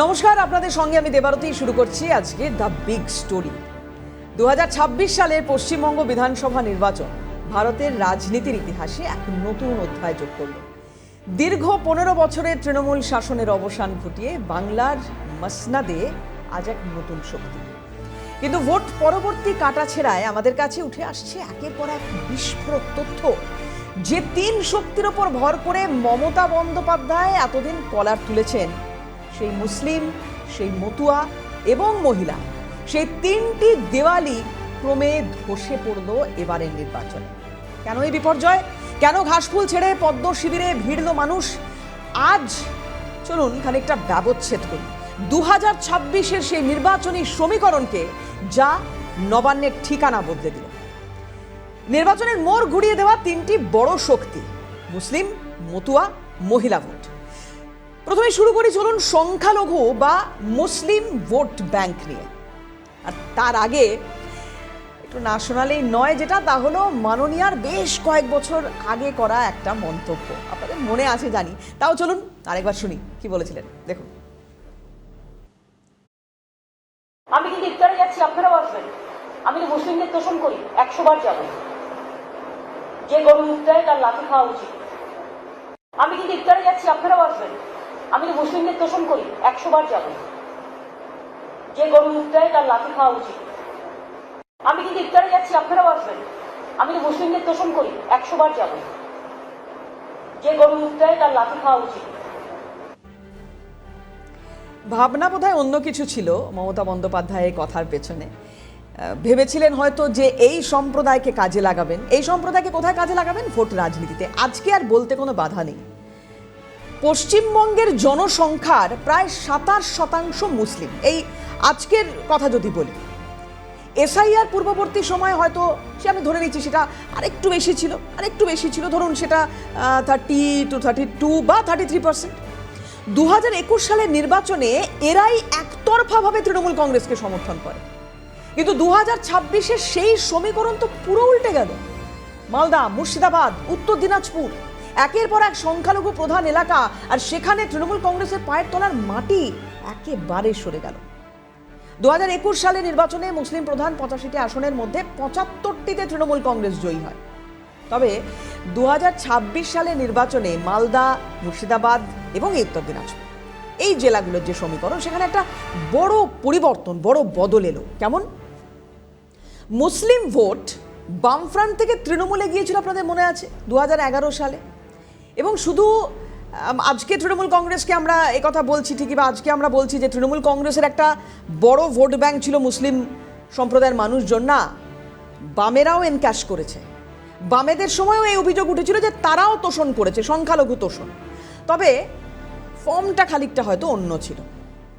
নমস্কার, আপনাদের সঙ্গে আমি দেবারতী। শুরু করছি আজকে দ্য বিগ স্টোরি। 2026 সালের পশ্চিমবঙ্গ বিধানসভা নির্বাচন ভারতের রাজনীতির ইতিহাসে এক নতুন অধ্যায় যোগ করল। দীর্ঘ 15 বছরের তৃণমূল শাসনের অবসান ঘটিয়ে বাংলার মসনদে আজ এক নতুন শক্তি। কিন্তু ভোট পরবর্তী কাটাছেঁড়ায় আমাদের কাছে উঠে আসছে একের পর এক বিস্ফোরক তথ্য, যে তিন শক্তির ওপর ভর করে মমতা বন্দ্যোপাধ্যায় এতদিন কলার তুলেছেন, সেই মুসলিম, সেই মতুয়া এবং মহিলা, সেই তিনটি দেওয়ালি ক্রমে ধসে পড়ল এবারের নির্বাচনে। কেন এই বিপর্যয়? কেন ঘাসফুল ছেড়ে পদ্ম শিবিরে ভিড়ল মানুষ? আজ চলুন খানিকটা ব্যবচ্ছেদ করি 2026-এর সেই নির্বাচনী সমীকরণকে, যা নবান্নের ঠিকানা বদলে দিল। নির্বাচনের মোড় ঘুরিয়ে দেওয়া তিনটি বড় শক্তি, মুসলিম, মতুয়া, মহিলা ভোট। প্রথমে শুরু করি চলুন সংখ্যালঘু বা মুসলিম ভোট ব্যাংক নিয়ে। আর তার আগে একটু ন্যাশনালি নয় যেটা, তা হলো মাননীয়ার বেশ কয়েক বছর আগে করা একটা মন্তব্য। আপনাদের মনে আছে জানি, তাও চলুন আরেকবার শুনি কি বলেছিলেন, দেখুন। আমি কিন্তু ইফতারে যাচ্ছি, আপনারাও আসবেন। আমি তো মুসলিমদের তোষণ করি, 100 বার যাব। যে গরু উঠতে তার লাঠি খাওয়া উচিত। আমি কিন্তু ইফতারে যাচ্ছি, আপনারাও আসবেন। আমি তো মুসলিমদের তোষণ করি, 100 বার যাব। যে গরু উঠতে তার লাঠি খাওয়া উচিত। আমি কিন্তু ইফতারে যাচ্ছি, আপনারাও আসবেন। আমি তো মুসলিমদের তোষণ করি, 100 বার যাব। যে গরু উঠতে তার লাঠি খাওয়া উচিত। ভাবনা বোধহয় অন্য কিছু ছিল মমতা বন্দ্যোপাধ্যায়ের কথার পেছনে। ভেবেছিলেন হয়তো যে এই সম্প্রদায়কে কাজে লাগাবেন। এই সম্প্রদায়কে কোথায় কাজে লাগাবেন? ভোট রাজনীতিতে। আজকে আর বলতে কোনো বাধা নেই। পশ্চিমবঙ্গের জনসংখ্যার প্রায় 27% মুসলিম। এই আজকের কথা যদি বলি, এসআইআর পূর্ববর্তী সময় হয়তো সে আমি ধরে নিচ্ছি সেটা আরেকটু বেশি ছিল, ধরুন সেটা 30 to 32 বা 33%। 2021 সালের নির্বাচনে এরাই একতরফাভাবে তৃণমূল কংগ্রেসকে সমর্থন করে। কিন্তু 2026-এর সেই সমীকরণ তো পুরো উল্টে গেল। মালদা, মুর্শিদাবাদ, উত্তর দিনাজপুর একের পর এক সংখ্যালঘু প্রধান এলাকা, আর সেখানে তৃণমূল কংগ্রেসের পায়ের তলার মাটি একেবারে সরে গেল। 2021 সালের নির্বাচনে মুসলিম প্রধান 85টি আসনের মধ্যে 75টিতে তৃণমূল কংগ্রেস জয়ী হয়। তবে 2026 সালের নির্বাচনে মালদা, মুর্শিদাবাদ এবং উত্তর দিনাজপুর এই জেলাগুলোর যে সমীকরণ, সেখানে একটা বড় পরিবর্তন, বড় বদল এলো। কেমন? মুসলিম ভোট বামফ্রন্ট থেকে তৃণমূলে গিয়েছিল, আপনাদের মনে আছে 2011 সালে। এবং শুধু আজকে তৃণমূল কংগ্রেসকে আমরা একথা বলছি ঠিকই, বা আজকে আমরা বলছি যে তৃণমূল কংগ্রেসের একটা বড় ভোট ব্যাংক ছিল মুসলিম সম্প্রদায়ের মানুষজন, না, বামেরাও এনক্যাশ করেছে। বামেদের সময়ও এই অভিযোগ উঠেছিল যে তারাও তোষণ করেছে, সংখ্যালঘু তোষণ। তবে ফর্মটা খানিকটা হয়তো অন্য ছিল।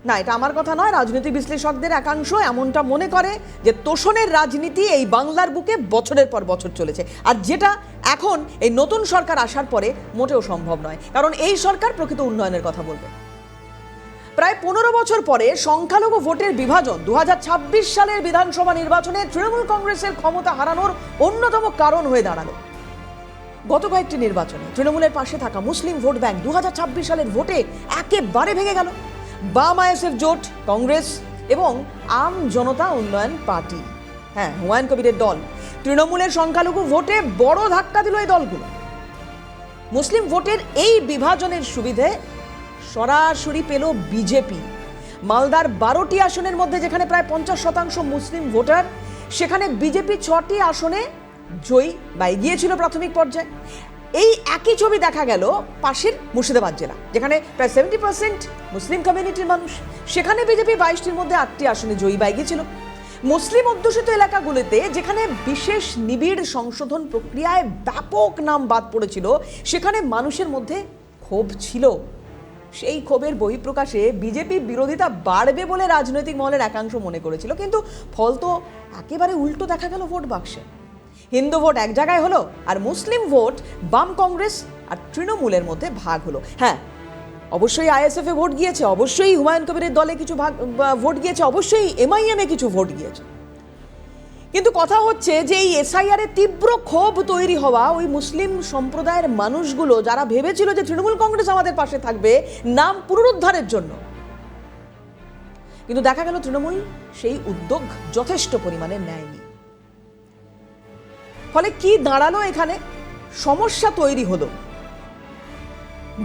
না, এটা আমার কথা নয়, রাজনৈতিক বিশ্লেষকদের একাংশ এমনটা মনে করে যে তোষণের রাজনীতি এই বাংলার বুকে বছরের পর বছর চলেছে, আর যেটা এখন এই নতুন সরকার আসার পরে মোটেও সম্ভব নয়। কারণ এই সরকার প্রকৃত উন্নয়নের কথা বলবে। প্রায় 15 বছর পরে সংখ্যালঘু ভোটের বিভাজন 2026 সালের বিধানসভা নির্বাচনে তৃণমূল কংগ্রেসের ক্ষমতা হারানোর অন্যতম কারণ হয়ে দাঁড়ালো। গত কয়েকটি নির্বাচনে তৃণমূলের পাশে থাকা মুসলিম ভোট ব্যাংক 2026 সালের ভোটে একেবারে ভেঙে গেল। বাম আইএসএফ জোট, কংগ্রেস এবং আম জনতা উন্নয়ন পার্টি, হ্যাঁ হুমায়ুন কবিরের দল, তৃণমূলের সংখ্যালঘু ভোটে বড় ধাক্কা দিল এই দলগুলো। মুসলিম ভোটের এই বিভাজনের সুবিধে সরাসরি পেল বিজেপি। মালদার 12টি আসনের মধ্যে যেখানে প্রায় 50% মুসলিম ভোটার, সেখানে বিজেপি 6টি আসনে জয়ী বা এগিয়েছিল প্রাথমিক পর্যায়ে। এই একই ছবি দেখা গেল পাশের মুর্শিদাবাদ জেলা, যেখানে প্রায় 70% মুসলিম কমিউনিটির মানুষ, সেখানে বিজেপি 22টির মধ্যে 8টি আসনে জয়ী বা এগিয়েছিল। মুসলিম অধ্যুষিত এলাকাগুলিতে যেখানে বিশেষ নিবিড় সংশোধন প্রক্রিয়ায় ব্যাপক নাম বাদ পড়েছিল, সেখানে মানুষের মধ্যে ক্ষোভ ছিল। সেই ক্ষোভের বহিঃপ্রকাশে বিজেপি বিরোধিতা বাড়বে বলে রাজনৈতিক মহলের একাংশ মনে করেছিল, কিন্তু ফল তো একেবারে উল্টো দেখা গেল ভোট বাক্সে। হিন্দু ভোট এক জায়গায় হলো, আর মুসলিম ভোট বাম, কংগ্রেস আর তৃণমূলের মধ্যে ভাগ হলো। হ্যাঁ, অবশ্যই আইএসএফে ভোট গিয়েছে, অবশ্যই হুমায়ুন কবিরের দলে কিছু ভোট গিয়েছে, অবশ্যই এমআইএমে কিছু ভোট গিয়েছে। কিন্তু কথা হচ্ছে যে এই এসআইআর এর তীব্র ক্ষোভ তৈরি হওয়া ওই মুসলিম সম্প্রদায়ের মানুষগুলো, যারা ভেবেছিল যে তৃণমূল কংগ্রেস আমাদের পাশে থাকবে নাম পুনরুদ্ধারের জন্য, কিন্তু দেখা গেল তৃণমূল সেই উদ্যোগ যথেষ্ট পরিমাণে নেয়নি। ফলে কি দাঁড়ালো, এখানে সমস্যা তৈরি হলো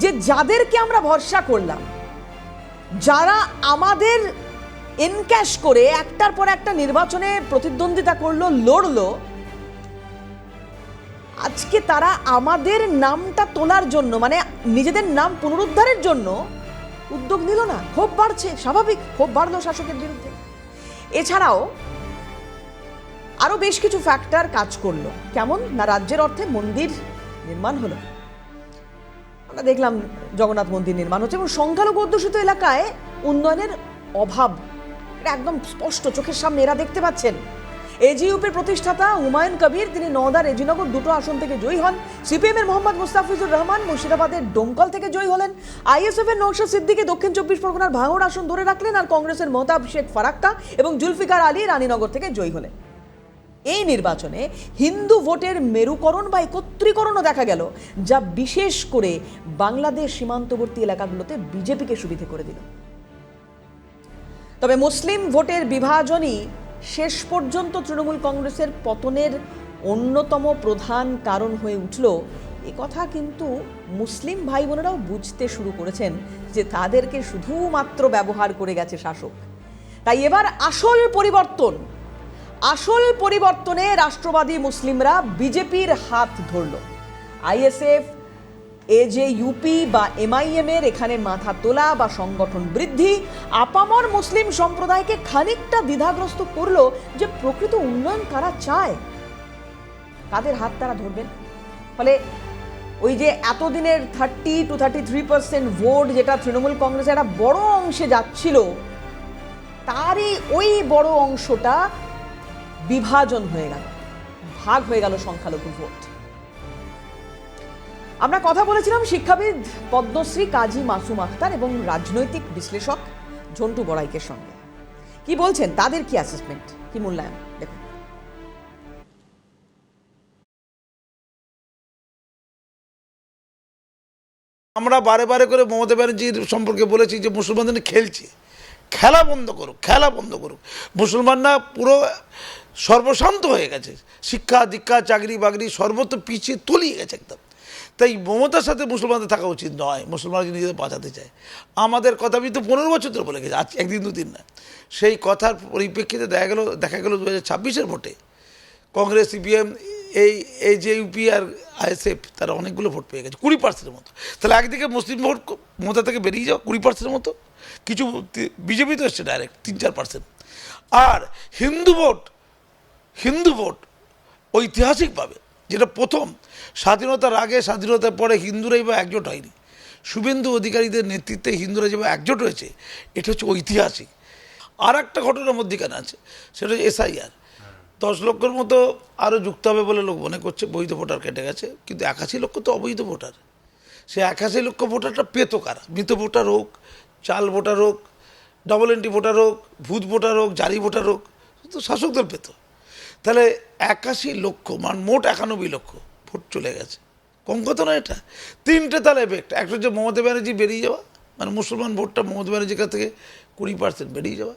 যে যাদেরকে আমরা ভরসা করলাম, যারা আমাদের এনক্যাশ করে একটার পর একটা নির্বাচনে প্রতিদ্বন্দ্বিতা করলো, লড়লো, আজকে তারা আমাদের নামটা তোলার জন্য, মানে নিজেদের নাম পুনরুদ্ধারের জন্য উদ্যোগ নিল না। ক্ষোভ বাড়ছে, স্বাভাবিক ক্ষোভ বাড়লো শাসকের বিরুদ্ধে। এছাড়াও আরো বেশ কিছু ফ্যাক্টর কাজ করলো। কেমন না, রাজ্যের অর্থে মন্দির নির্মাণ হলো, আমরা দেখলাম জগন্নাথ মন্দির নির্মাণ হচ্ছে, এবং সংখ্যালঘু অধ্যুষিত এলাকায় উন্নয়নের অভাব এটা একদম স্পষ্ট, চোখের সামনে এরা দেখতে পাচ্ছেন। এজিইউপির প্রতিষ্ঠাতা হুমায়ুন কবির, তিনি নওদা রেজিনগর দুটো আসন থেকে জয়ী হন। সিপিএম এর মোহাম্মদ মুস্তাফিজুর রহমান মুর্শিদাবাদের ডোমকল থেকে জয়ী হলেন। আইএসএফ এর নওশাদ সিদ্দিকী দক্ষিণ 24 পরগনার ভাঙড় আসন ধরে রাখলেন, আর কংগ্রেসের মহতাব শেখ ফারাক্কা এবং জুলফিকার আলী রানীনগর থেকে জয়ী হলেন। এই নির্বাচনে হিন্দু ভোটের মেরুকরণ বা একত্রীকরণও দেখা গেল, যা বিশেষ করে বাংলাদেশ সীমান্তবর্তী এলাকাগুলোতে বিজেপিকে সুবিধে করে দিল। তবে মুসলিম ভোটের বিভাজনই শেষ পর্যন্ত তৃণমূল কংগ্রেসের পতনের অন্যতম প্রধান কারণ হয়ে উঠল, এ কথা কিন্তু মুসলিম ভাই বোনেরাও বুঝতে শুরু করেছেন যে তাদেরকে শুধুমাত্র ব্যবহার করে গেছে শাসক। তাই এবার আসল পরিবর্তনে রাষ্ট্রবাদী মুসলিমরা বিজেপির হাত ধরল। আইএসএফ, এজেইউপি বা এমআইএম এর এখানে মাথা তোলা বা সংগঠন বৃদ্ধি আপামর মুসলিম সম্প্রদায়কে খানিকটা দ্বিধাগ্রস্ত করলো যে প্রকৃত উন্নয়ন কারা চায়, কাদের হাত তারা ধরবেন। ফলে ওই যে এতদিনের 30 to 33% ভোট যেটা তৃণমূল কংগ্রেসের একটা বড় অংশে যাচ্ছিল, তারই ওই বড় অংশটা বিভাজন হয়ে গেল, ভাগ হয়ে গেল সংখ্যালঘু ভোট। আমরা কথা বলেছিলাম শিক্ষাবিদ পদ্মশ্রী কাজী মাসুম আখতার এবং রাজনৈতিক বিশ্লেষক ঝন্টু বড়াইকের সঙ্গে। কি বলছেন, তাদের কি অ্যাসেসমেন্ট, কি মূল্যায়ন, দেখুন। আমরা বারে বারে করে মমতা ব্যানার্জির সম্পর্কে বলেছি যে মুসলমানদের খেলছে, খেলা বন্ধ করুক। মুসলমানরা পুরো সর্বশান্ত হয়ে গেছে, শিক্ষা দীক্ষা চাকরি বাকরি সর্বত্র পিছিয়ে তলিয়ে গেছে একদম। তাই মমতার সাথে মুসলমানদের থাকা উচিত নয়, মুসলমানরা নিজেদের বাঁচাতে চায়। আমাদের কথা আমি তো 15 বছর ধরে বলে গেছি, আজ একদিন দুদিন না। সেই কথার পরিপ্রেক্ষিতে দেখা গেল 2026-এর ভোটে কংগ্রেস, সিপিএম, এই যে ইউপি আর আইএসএফ তারা অনেকগুলো ভোট পেয়ে গেছে, 20%-এর মতো। তাহলে একদিকে মুসলিম ভোট মমতা থেকে বেরিয়ে যাওয়া 20%-এর মতো, কিছু বিজেপি তো এসছে ডাইরেক্ট 3-4%। আর হিন্দু ভোট ঐতিহাসিকভাবে, যেটা প্রথম স্বাধীনতার আগে স্বাধীনতার পরে হিন্দুরাই বা একজোট হয়নি, শুভেন্দু অধিকারীদের নেতৃত্বে হিন্দুরা যেভাবে একজোট হয়েছে, এটা হচ্ছে ঐতিহাসিক। আর একটা ঘটনার মধ্যেখানে আছে, সেটা হচ্ছে এসআইআর। 10 লক্ষের মতো আরও যুক্ত হবে বলে লোক মনে করছে, বৈধ ভোটার কেটে গেছে, কিন্তু 81 লক্ষ তো অবৈধ ভোটার। সে 81 লক্ষ ভোটারটা পেতো কারা? মৃত ভোটার হোক, চাল ভোটার হোক, ডবল এন্ট্রি ভোটার হোক, ভূত ভোটার হোক, জারি ভোটার হোক, তো শাসক দল পেত। তাহলে 81 লক্ষ মোট 91 লক্ষ ভোট চলে গেছে, কম কথা না এটা। 3টে তাহলে এফেক্ট, একটা হচ্ছে মমতা ব্যানার্জি বেরিয়ে যাওয়া, মানে মুসলমান ভোটটা মমতা ব্যানার্জির কাছ থেকে 20% বেরিয়ে যাওয়া,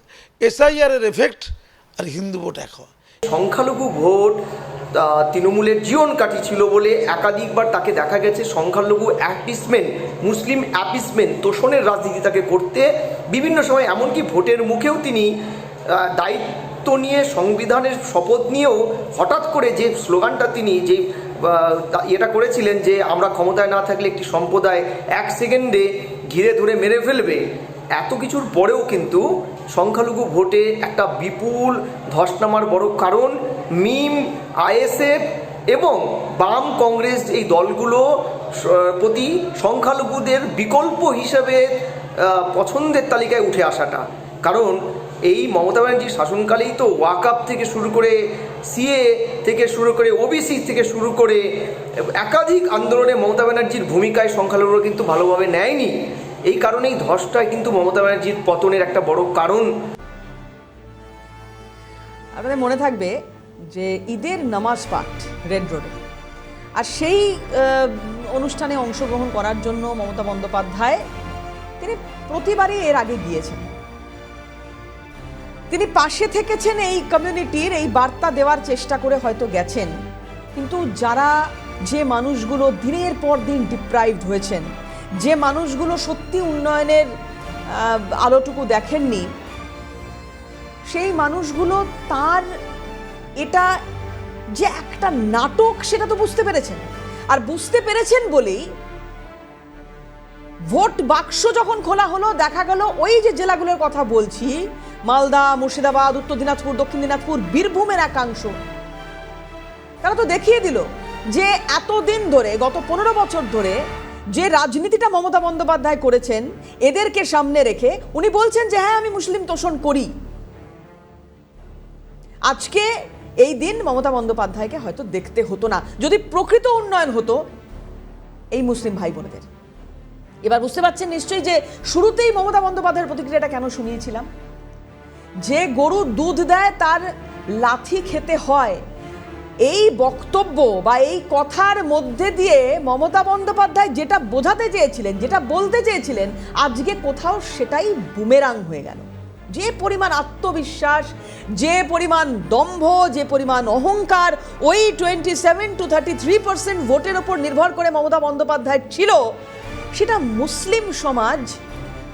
এসআইআরের এফেক্ট, আর হিন্দু ভোট এক হওয়া। সংখ্যালঘু ভোট তৃণমূলের জীবন কাঠি ছিল বলে একাধিকবার তাকে দেখা গেছে সংখ্যালঘু অ্যাপিসমেন্ট, মুসলিম অ্যাপিসমেন্ট, তোষণের রাজনীতি তাকে করতে বিভিন্ন সময়, এমনকি ভোটের মুখেও তিনি দায়িত্ব নিয়ে সংবিধানের শপথ নিয়েও হঠাৎ করে যে স্লোগানটা তিনি যে এটা করেছিলেন যে আমরা ক্ষমতায় না থাকলে একটি সম্প্রদায় 1 সেকেন্ডে ঘিরে ধরে মেরে ফেলবে, এত কিছুর পরেও কিন্তু সংখ্যালঘু ভোটে একটা বিপুল ধস নামার বড় কারণ মিম, আইএসএফ এবং বাম কংগ্রেস এই দলগুলো প্রতি সংখ্যালঘুদের বিকল্প হিসেবে পছন্দের তালিকায় উঠে আসাটা। কারণ এই মমতা ব্যানার্জির শাসনকালেই তো ওয়াকআপ থেকে শুরু করে, সিএ থেকে শুরু করে, ওবিসি থেকে শুরু করে একাধিক আন্দোলনে মমতা ব্যানার্জির ভূমিকায় সংখ্যালঘুরা কিন্তু ভালোভাবে নেয়নি। এই কারণেই ধসটাই কিন্তু মমতা ব্যানার্জির পতনের একটা বড় কারণ। আপনাদের মনে থাকবে যে ঈদের নামাজ পাঠ রেড রোডে, আর সেই অনুষ্ঠানে অংশগ্রহণ করার জন্য মমতা বন্দ্যোপাধ্যায় তিনি প্রতিবারই এর আগে গিয়েছেন। তিনি পাশে থেকেছেন, এই কমিউনিটির এই বার্তা দেওয়ার চেষ্টা করে হয়তো গেছেন, কিন্তু যারা যে মানুষগুলো দিনের পর দিন ডিপ্রাইভড হয়েছেন, যে মানুষগুলো সত্যি উন্নয়নের আলোটুকু দেখেননি, সেই মানুষগুলো তার এটা যে একটা নাটক সেটা তো বুঝতে পেরেছেন। আর বুঝতে পেরেছেন বলেই ভোট বাক্স যখন খোলা হলো, দেখা গেল ওই যে জেলাগুলোর কথা বলছি, মালদা, মুর্শিদাবাদ, উত্তর দিনাজপুর, দক্ষিণ দিনাজপুর, বীরভূমের একাংশ, তারা তো দেখিয়ে দিল যে এতদিন ধরে, গত 15 বছর ধরে যে রাজনীতিটা মমতা বন্দ্যোপাধ্যায় করেছেন, এদেরকে সামনে রেখে উনি বলছেন যে হ্যাঁ আমি মুসলিম তোষণ করি। আজকে এই দিন মমতা বন্দ্যোপাধ্যায়কে হয়তো দেখতে হতো না যদি প্রকৃত উন্নয়ন হতো এই মুসলিম ভাই বোনেদের। এবার বুঝতে পারছেন নিশ্চয়ই যে শুরুতেই মমতা বন্দ্যোপাধ্যায়ের প্রতিক্রিয়াটা কেন শুনিয়েছিলাম। যে গরু দুধ দেয় তার লাথি খেতে হয়, এই বক্তব্য বা এই কথার মধ্যে দিয়ে মমতা বন্দ্যোপাধ্যায় যেটা বোঝাতে চেয়েছিলেন, যেটা বলতে চেয়েছিলেন, আজকে কোথাও সেটাই বুমেরাং হয়ে গেল। যে পরিমাণ আত্মবিশ্বাস, যে পরিমাণ দম্ভ, যে পরিমাণ অহংকার ওই 27 to 33% ভোটের ওপর নির্ভর করে মমতা বন্দ্যোপাধ্যায় ছিল, সেটা মুসলিম সমাজ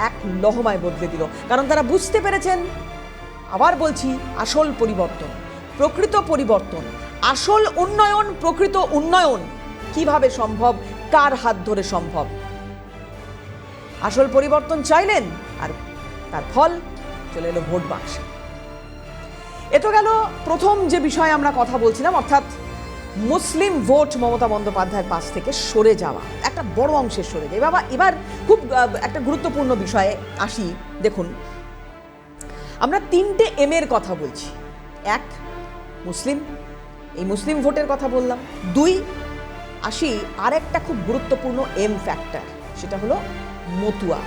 এক লহমায় বদলে দিল। কারণ তারা বুঝতে পেরেছেন, আবার বলছি, আসল পরিবর্তন, প্রকৃত পরিবর্তন, আসল উন্নয়ন, প্রকৃত উন্নয়ন কিভাবে সম্ভব, কার হাত ধরে সম্ভব। আসল পরিবর্তন চাইলেন, আর তার ফল চলে এলো ভোট বাক্সে। এ তো গেল প্রথম যে বিষয়ে আমরা কথা বলছিলাম, অর্থাৎ মুসলিম ভোট মমতা বন্দ্যোপাধ্যায়ের পাশ থেকে সরে যাওয়া, একটা বড় অংশের সরে যায়। এবার খুব একটা গুরুত্বপূর্ণ বিষয়ে আসি। দেখুন, আমরা 3টে এম এর কথা বলছি। 1, মুসলিম, এই মুসলিম ভোটের কথা বললাম। 2, আসি আর একটা খুব গুরুত্বপূর্ণ এম ফ্যাক্টর, সেটা হলো মতুয়া।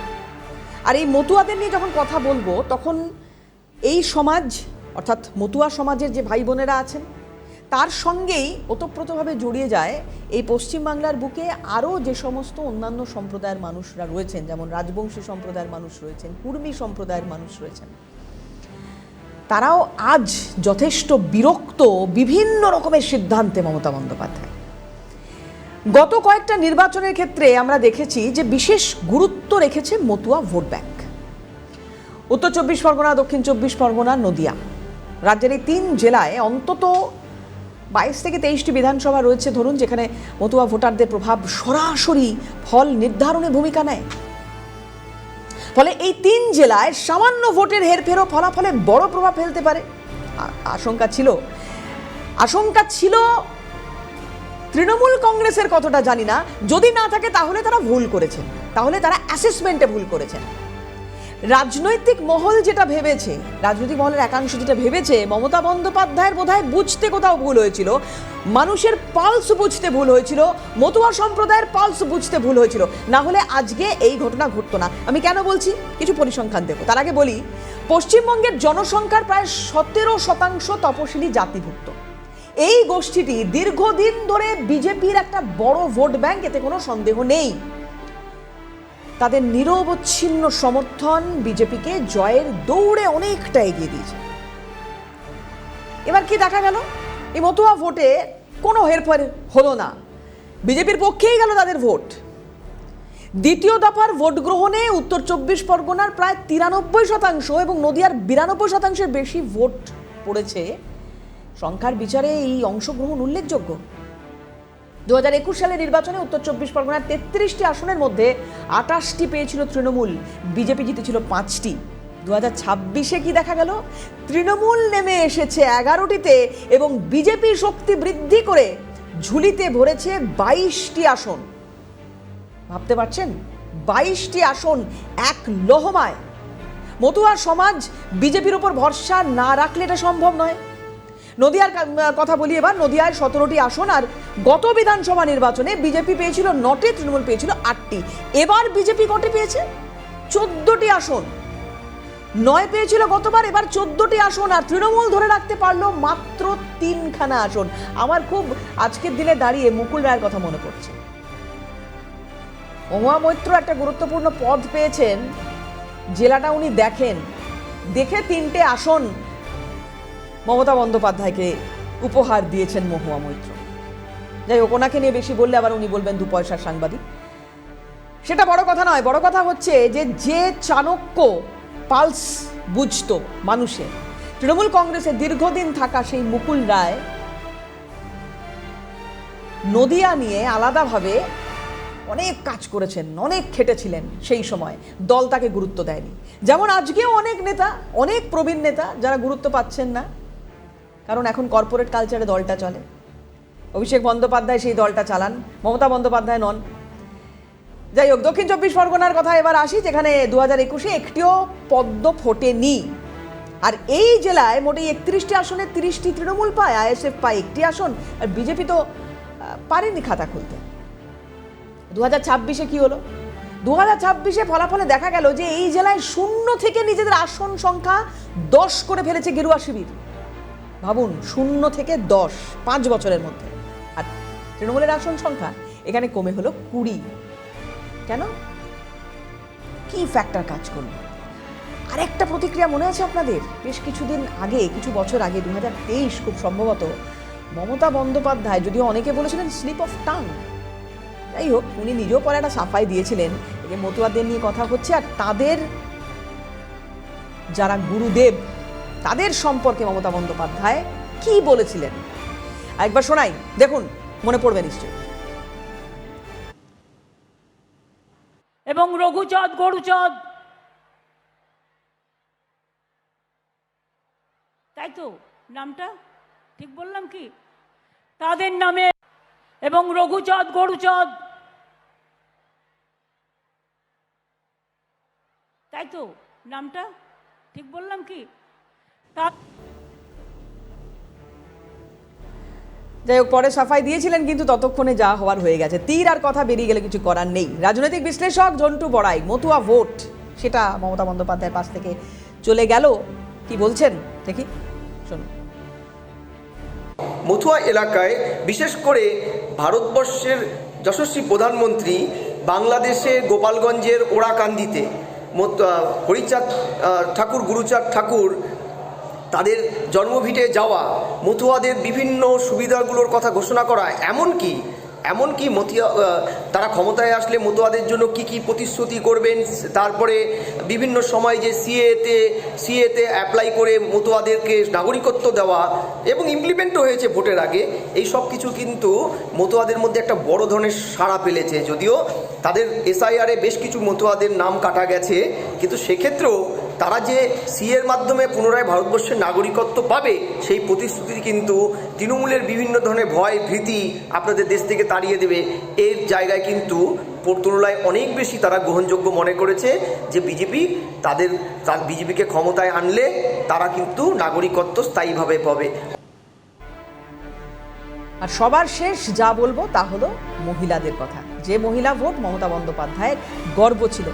আর এই মতুয়াদের নিয়ে যখন কথা বলবো, তখন এই সমাজ, অর্থাৎ মতুয়া সমাজের যে ভাই বোনেরা আছেন, তার সঙ্গেই ওতপ্রোতভাবে জড়িয়ে যায় এই পশ্চিমবাংলার বুকে আরও যে সমস্ত অন্যান্য সম্প্রদায়ের মানুষরা রয়েছেন, যেমন রাজবংশী সম্প্রদায়ের মানুষ রয়েছেন, কুর্মী সম্প্রদায়ের মানুষ রয়েছেন। তারাও আজ যথেষ্ট বিরক্ত বিভিন্ন রকমের সিদ্ধান্তে মমতা বন্দ্যোপাধ্যায়। গত কয়েকটা নির্বাচনের ক্ষেত্রে আমরা দেখেছি যে বিশেষ গুরুত্ব রেখেছে মতুয়া ভোট ব্যাংক। উত্তর 24 পরগনা, দক্ষিণ 24 পরগনা, নদিয়া, রাজ্যের এই 3 জেলায় অন্তত 22 থেকে 23টি বিধানসভা রয়েছে ধরুন, যেখানে মতুয়া ভোটারদের প্রভাব সরাসরি ফল নির্ধারণে ভূমিকা নেয়। ফলে এই 3 জেলায় সামান্য ভোটের হেরফেরও ফলাফলে বড় প্রভাব ফেলতে পারে। আশঙ্কা ছিল তৃণমূল কংগ্রেসের, কতটা জানি না, যদি না থাকে তাহলে তারা ভুল করেছেন, তাহলে তারা অ্যাসেসমেন্টে ভুল করেছেন। রাজনৈতিক মহল যেটা ভেবেছে, রাজনৈতিক মহলের একাংশ যেটা ভেবেছে, মমতা বন্দ্যোপাধ্যায়ের বোধহয় বুঝতে কোথাও ভুল হয়েছিল, মানুষের পালস বুঝতে ভুল হয়েছিল, মতুয়া সম্প্রদায়ের পালস বুঝতে ভুল হয়েছিল, না হলে আজকে এই ঘটনা ঘটতো না। আমি কেন বলছি, কিছু পরিসংখ্যান দেবো। তার আগে বলি, পশ্চিমবঙ্গের জনসংখ্যার প্রায় 17% তপশিলি জাতিভুক্ত। এই গোষ্ঠীটি দীর্ঘদিন ধরে বিজেপির একটা বড় ভোট ব্যাংক, এতে কোনো সন্দেহ নেই। তাদের নিরবচ্ছিন্ন সমর্থন বিজেপিকে জয়ের দৌড়ে অনেকটা এগিয়ে দিয়েছে। এবার কি দেখা গেল, এই মতুয়া ভোটে কোনো হেরফের হলো না, বিজেপির পক্ষেই গেল তাদের ভোট। দ্বিতীয় দফার ভোট গ্রহণে উত্তর 24 পরগনার প্রায় 93% এবং নদিয়ার 92%-এর বেশি ভোট পড়েছে। সংখ্যার বিচারে এই অংশগ্রহণ উল্লেখযোগ্য। 2021 সালের নির্বাচনে উত্তর 24 পরগনার 33টি আসনের মধ্যে 28টি পেয়েছিল তৃণমূল, বিজেপি জিতেছিল 5টি। 2026-এ কি দেখা গেল, তৃণমূল নেমে এসেছে 11টিতে এবং বিজেপি শক্তি বৃদ্ধি করে ঝুলিতে ভরেছে 22টি আসন। ভাবতে পারছেন, 22টি আসন এক লহমায়। মতুয়া সমাজ বিজেপির উপর ভরসা না রাখলে এটা সম্ভব নয়। নদিয়ার কথা বলি এবার। নদিয়ায় 17টি আসন, আর গত বিধানসভা নির্বাচনে বিজেপি পেয়েছিল 9টি, তৃণমূল পেয়েছিল 8টি। এবার বিজেপি কটি পেয়েছে? 14টি আসন। 9 পেয়েছিল গতবার, এবার 14টি আসন, আর তৃণমূল ধরে রাখতে পারলো মাত্র 3খানা আসন। আমার খুব আজকের দিনে দাঁড়িয়ে মুকুল রায়ের কথা মনে পড়ছে। মহুয়া মৈত্র একটা গুরুত্বপূর্ণ পদ পেয়েছেন, জেলাটা উনি দেখেন, দেখে 3টে আসন মমতা বন্দ্যোপাধ্যায়কে উপহার দিয়েছেন মহুয়া মৈত্র। যাই হোক, ওনাকে নিয়ে বেশি বললে আবার উনি বলবেন 2 পয়সার সাংবাদিক। সেটা বড় কথা নয়, বড় কথা হচ্ছে যে চাণক্য পালস বুঝতো মানুষের, তৃণমূল কংগ্রেসে দীর্ঘদিন থাকা সেই মুকুল রায় নদিয়া নিয়ে আলাদাভাবে অনেক কাজ করেছেন, অনেক খেটেছিলেন। সেই সময় দল তাকে গুরুত্ব দেয়নি। যেমন আজকেও অনেক নেতা, অনেক প্রবীণ নেতা যারা গুরুত্ব পাচ্ছেন না, কারণ এখন কর্পোরেট কালচারে দলটা চলে। অভিষেক বন্দ্যোপাধ্যায় সেই দলটা চালান, মমতা বন্দ্যোপাধ্যায় নন। যাই হোক, দক্ষিণ 24 পরগনার কথা এবার আসি, যেখানে 2021-এ একটিও পদ্ম ফোটেনি। আর এই জেলায় মোটে 31টি আসনে 30টি তৃণমূল পায়, আইএসএফ পায় 1টি আসন, আর বিজেপি তো পারেনি খাতা খুলতে। 2026-এ কি হলো? 2026-এ ফলাফলে দেখা গেল যে এই জেলায় 0 থেকে নিজেদের আসন সংখ্যা 10 করে ফেলেছে গেরুয়া শিবির। ভাবুন, 0 থেকে 10, 5 বছরের মধ্যে। আর তৃণমূলের আসন সংখ্যা এখানে কমে হলো 20। কেন? কি ফ্যাক্টর কাজ করলো? আরেকটা প্রতিক্রিয়া মনে আছে আপনাদের? বেশ কিছুদিন আগে, কিছু বছর আগে, 2023 খুব সম্ভবত, মমতা বন্দ্যোপাধ্যায়, যদিও অনেকে বলেছিলেন স্লিপ অফ টাং, যাই হোক, উনি নিজেও পরে একটা সাফাই দিয়েছিলেন যে মতুয়াদের নিয়ে কথা হচ্ছে, আর তাদের যারা গুরুদেব তাদের সম্পর্কে মমতা বন্দ্যোপাধ্যায় কি বলেছিলেন একবার শোনাই, দেখুন, মনে পড়বে নিশ্চয়ই। এবং রঘুচাঁদ গরুচাঁদ, তাই তো নামটা ঠিক বললাম কি? তাদের নামে এবং রঘুচাঁদ গরুচাঁদ, তাই তো নামটা ঠিক বললাম কি? যাই হোক, পরে সাফাই দিয়েছিলেন, কিন্তু ততক্ষণে যা হওয়ার হয়ে গেছে। তীর আর কথা বেরিয়ে গেলে কিছু করার নেই। রাজনৈতিক বিশ্লেষক ঝন্টু বড়াই, মতুয়া ভোট সেটা মমতা বন্দ্যোপাধ্যায়ের পাশ থেকে চলে গেল, কি বলছেন দেখি, শুনুন। মতুয়া এলাকায়, বিশেষ করে ভারতবর্ষের যশস্বী প্রধানমন্ত্রী বাংলাদেশের গোপালগঞ্জের ওরাকান্দিতে হরিচাঁদ ঠাকুর, গুরুচাঁদ ঠাকুর তাদের জন্মভিটে যাওয়া, মতুয়াদের বিভিন্ন সুবিধাগুলোর কথা ঘোষণা করা, এমনকি তারা ক্ষমতায় আসলে মতুয়াদের জন্য কি কি প্রতিশ্রুতি করবেন, তারপরে বিভিন্ন সময় যে সিএতে অ্যাপ্লাই করে মতুয়াদেরকে নাগরিকত্ব দেওয়া এবং ইমপ্লিমেন্টও হয়েছে ভোটের আগে, এই সব কিছু কিন্তু মতুয়াদের মধ্যে একটা বড় ধরনের সাড়া ফেলেছে। যদিও তাদের এসআইআরে বেশ কিছু মতুয়াদের নাম কাটা গেছে, কিন্তু সেক্ষেত্রেও তারা যে সিএর মাধ্যমে পুনরায় ভারতবর্ষের নাগরিকত্ব পাবে, সেই প্রতিশ্রুতি কিন্তু তৃণমূলের বিভিন্ন ধরনের ভয় ভীতি আপনাদের দেশ থেকে তাড়িয়ে দেবে, এর জায়গায় কিন্তু তুলনায় অনেক বেশি তারা গ্রহণযোগ্য মনে করেছে যে বিজেপিকে ক্ষমতায় আনলে তারা কিন্তু নাগরিকত্ব স্থায়ীভাবে পাবে। আর সবার শেষ যা বলবো তা হলো মহিলাদের কথা। যে মহিলা ভোট মমতা বন্দ্যোপাধ্যায়ের গর্ব ছিল,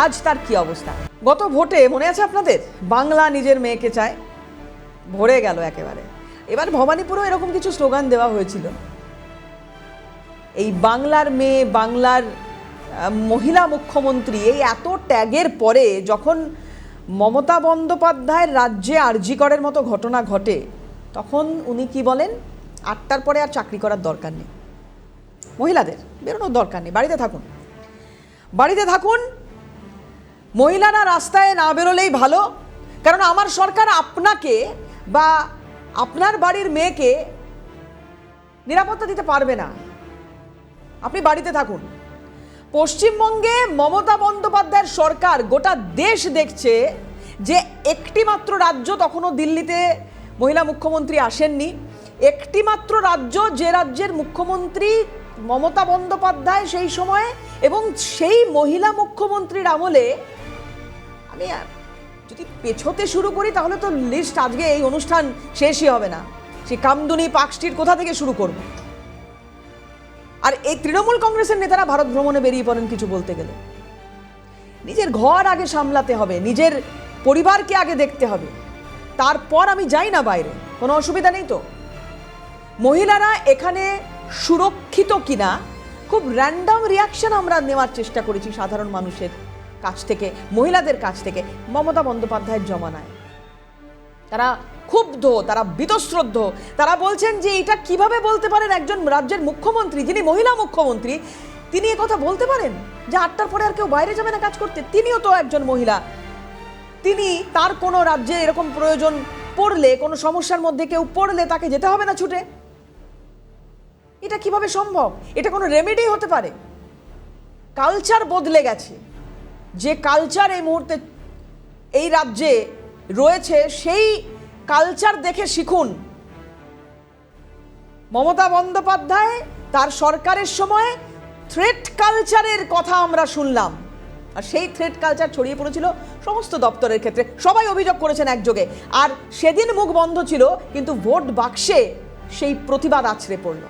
আজ তার কি অবস্থা? গত ভোটে মনে আছে আপনাদের, বাংলা নিজের মেয়েকে চায়, ভরে গেল একেবারে। এবার ভবানীপুরেও এরকম কিছু স্লোগান দেওয়া হয়েছিল। এই বাংলার মেয়ে, বাংলার মহিলা মুখ্যমন্ত্রী, এই এত ট্যাগের পরে যখন মমতা বন্দ্যোপাধ্যায়ের রাজ্যে আরজি করের মতো ঘটনা ঘটে, তখন উনি কি বলেন? 8টার পরে আর চাকরি করার দরকার নেই, মহিলাদের বেরোনোর দরকার নেই, বাড়িতে থাকুন, বাড়িতে থাকুন, মহিলারা রাস্তায় না বেরোলেই ভালো, কারণ আমার সরকার আপনাকে বা আপনার বাড়ির মেয়েকে নিরাপত্তা দিতে পারবে না, আপনি বাড়িতে থাকুন। পশ্চিমবঙ্গে মমতা বন্দ্যোপাধ্যায়ের সরকার গোটা দেশ দেখছে যে একটি মাত্র রাজ্য, তখনও দিল্লিতে মহিলা মুখ্যমন্ত্রী আসেননি, একটি মাত্র রাজ্য যে রাজ্যের মুখ্যমন্ত্রী মমতা বন্দ্যোপাধ্যায় সেই সময়ে, এবং সেই মহিলা মুখ্যমন্ত্রীর আমলে, আমি যদি পেছোতে শুরু করি তাহলে তো লিস্ট আজকে এই অনুষ্ঠান শেষই হবে না। সেই কামদুনি পার্কস্ট্রিট কোথা থেকে শুরু করব? আর এই তৃণমূল কংগ্রেসের নেতারা ভারত ভ্রমণে বেরিয়ে পড়েন কিছু বলতে গেলে। নিজের ঘর আগে সামলাতে হবে, নিজের পরিবারকে আগে দেখতে হবে, তারপর আমি যাই না বাইরে, কোনো অসুবিধা নেই তো। মহিলারা এখানে সুরক্ষিত কিনা খুব র্যান্ডম রিয়াকশন আমরা নেওয়ার চেষ্টা করেছি সাধারণ মানুষের কাছ থেকে, মহিলাদের কাছ থেকে, মমতা বন্দ্যোপাধ্যায়ের জমানায়। তারা ক্ষুব্ধ, তারা বীতশ্রদ্ধ। তারা বলছেন যে এটা কিভাবে বলতে পারেন একজন রাজ্যের মুখ্যমন্ত্রী, যিনি মহিলা মুখ্যমন্ত্রী, তিনি কথা বলতে পারেন যে 8টার পরে আর কেউ বাইরে যাবে না কাজ করতে? তিনিও তো একজন মহিলা, তিনি তার কোনো রাজ্যে এরকম প্রয়োজন পড়লে, কোনো সমস্যার মধ্যে কেউ পড়লে তাকে যেতে হবে না ছুটে? এটা কিভাবে সম্ভব? এটা কোনো রেমেডি হতে পারে? কালচার বদলে গেছে। যে কালচার এই মুহূর্তে এই রাজ্যে রয়েছে, সেই কালচার দেখে শিখুন। মমতা বন্দ্যোপাধ্যায় তার সরকারের সময় থ্রেট কালচারের কথা আমরা শুনলাম, আর সেই থ্রেট কালচার ছড়িয়ে পড়েছিল সমস্ত দপ্তরের ক্ষেত্রে। সবাই অভিযোগ করেছেন একযোগে, আর সেদিন মুখ বন্ধ ছিল, কিন্তু ভোট বাক্সে সেই প্রতিবাদ আছড়ে পড়ল।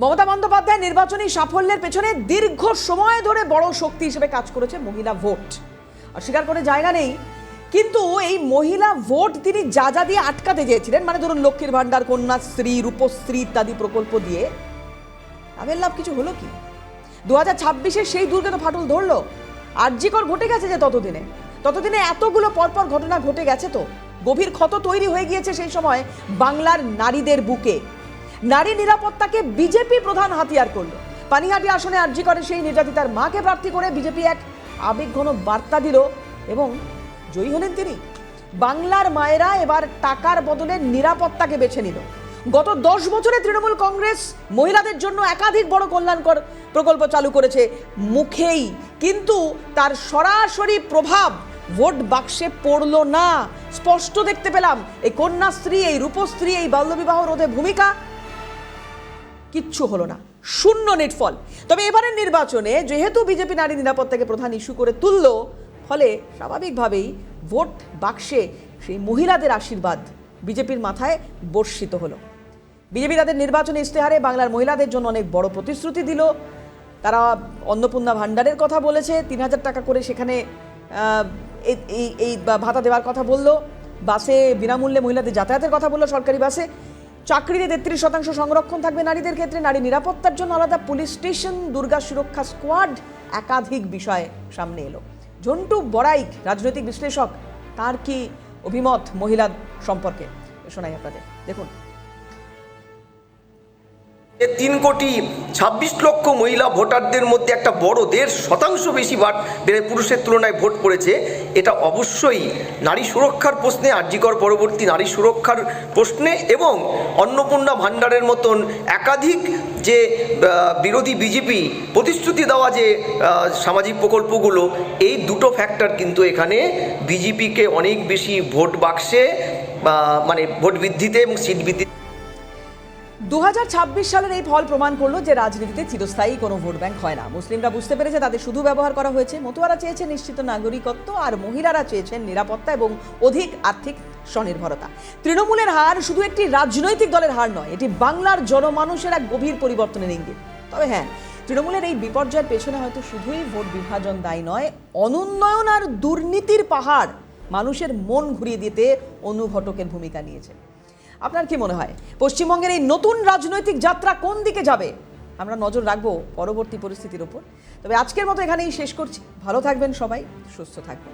মমতা বন্দ্যোপাধ্যায় নির্বাচনী সাফল্যের পেছনে দীর্ঘ সময় ধরে বড় শক্তি হিসেবে কাজ করেছে মহিলা ভোট, অস্বীকার করে জায়গা নেই। কিন্তু এই মহিলা ভোট তিনি যা যা দিয়ে আটকাতে চেয়েছিলেন, মানে ধরুন লক্ষ্মীর ভান্ডার, কন্যাশ্রী, রূপশ্রী ইত্যাদি প্রকল্প দিয়ে, লাভের লাভ কিছু হলো কি? 2026-এ সেই দুর্গে তো ফাটল ধরলো। আরজিকর ঘটে গেছে যে ততদিনে এতগুলো পরপর ঘটনা ঘটে গেছে, তো গভীর ক্ষত তৈরি হয়ে গিয়েছে সেই সময় বাংলার নারীদের বুকে। নারী নিরাপত্তাকে বিজেপি প্রধান হাতিয়ার করলো। পানিহাটি আসনে আরজিকরে সেই নির্যাতিতার মাকে প্রার্থী করে বিজেপি এক আবেগঘন বার্তা দিল এবং জয়ী হলেন তিনি। বাংলার মায়েরা এবার টাকার বদলে নিরাপত্তাকে বেছে নিল। গত 10 বছরে তৃণমূল কংগ্রেস মহিলাদের জন্য একাধিক বড় কল্যাণকর প্রকল্প চালু করেছে মুখেই, কিন্তু তার সরাসরি প্রভাব ভোট বাক্সে পড়ল না। স্পষ্ট দেখতে পেলাম এই কন্যাশ্রী, এই রূপশ্রী, এই বাল্যবিবাহ রোধে ভূমিকা কিচ্ছু হলো না, শূন্য নিটফল। তবে এবারের নির্বাচনে যেহেতু বিজেপি নারী নিরাপত্তাকে প্রধান ইস্যু করে তুলল, ফলে স্বাভাবিকভাবেই ভোট বাক্সে সেই মহিলাদের আশীর্বাদ বিজেপির মাথায় বর্ষিত হলো। বিজেপি তাদের নির্বাচনী ইশতেহারে বাংলার মহিলাদের জন্য অনেক বড় প্রতিশ্রুতি দিল। তারা অন্নপূর্ণা ভাণ্ডারের কথা বলেছে, 3000 টাকা করে সেখানে এই ভাতা দেওয়ার কথা বললো। বাসে বিনামূল্যে মহিলাদের যাতায়াতের কথা বললো, সরকারি বাসে। চাকরিতে 33% সংরক্ষণ থাকবে নারীদের ক্ষেত্রে। নারী নিরাপত্তার জন্য আলাদা পুলিশ স্টেশন, দুর্গা সুরক্ষা স্কোয়াড, একাধিক বিষয় সামনে এলো। ঝন্টু বড়াইক রাজনৈতিক বিশ্লেষক, তার কি অভিমত মহিলা সম্পর্কে শোনাই আপনাদের, দেখুন। 3,26,00,000 মহিলা ভোটারদের মধ্যে একটা বড় 1.5% বেশি পুরুষের তুলনায় ভোট পড়েছে। এটা অবশ্যই নারী সুরক্ষার প্রশ্নে, আরজিকর পরবর্তী নারী সুরক্ষার প্রশ্নে এবং অন্নপূর্ণা ভাণ্ডারের মতন একাধিক যে বিরোধী বিজেপি প্রতিশ্রুতি দেওয়া যে সামাজিক প্রকল্পগুলো, এই দুটো ফ্যাক্টর কিন্তু এখানে বিজেপিকে অনেক বেশি ভোট বাক্সে মানে ভোট বৃদ্ধিতে এবং সিট বৃদ্ধি। 2026 সালের এই ফল প্রমাণ করলো যে রাজনীতিতে চিরস্থায়ী কোনো ভোট ব্যাংক হয় না। মুসলিমরা বুঝতে পেরেছে তাদের শুধু ব্যবহার করা হয়েছে। মতুয়ারা চেয়েছেন নিশ্চিত নাগরিকত্ব, আর মহিলারা চেয়েছেন নিরাপত্তা এবং অধিক আর্থিক স্বনির্ভরতা। তৃণমূলের হার শুধু একটি রাজনৈতিক দলের হার নয়, এটি বাংলার জনমানুষের এক গভীর পরিবর্তনের ইঙ্গিত। তবে হ্যাঁ, তৃণমূলের এই বিপর্যয়ের পেছনে হয়তো শুধুই ভোট বিভাজন দায়ী নয়, অনুন্নয়ন আর দুর্নীতির পাহাড় মানুষের মন ঘুরিয়ে দিতে অনুঘটকের ভূমিকা নিয়েছে। আপনার কি মনে হয় পশ্চিমবঙ্গের এই নতুন রাজনৈতিক যাত্রা কোন দিকে যাবে? আমরা নজর রাখবো পরবর্তী পরিস্থিতির উপর। তবে আজকের মতো এখানেই শেষ করছি। ভালো থাকবেন সবাই, সুস্থ থাকবেন।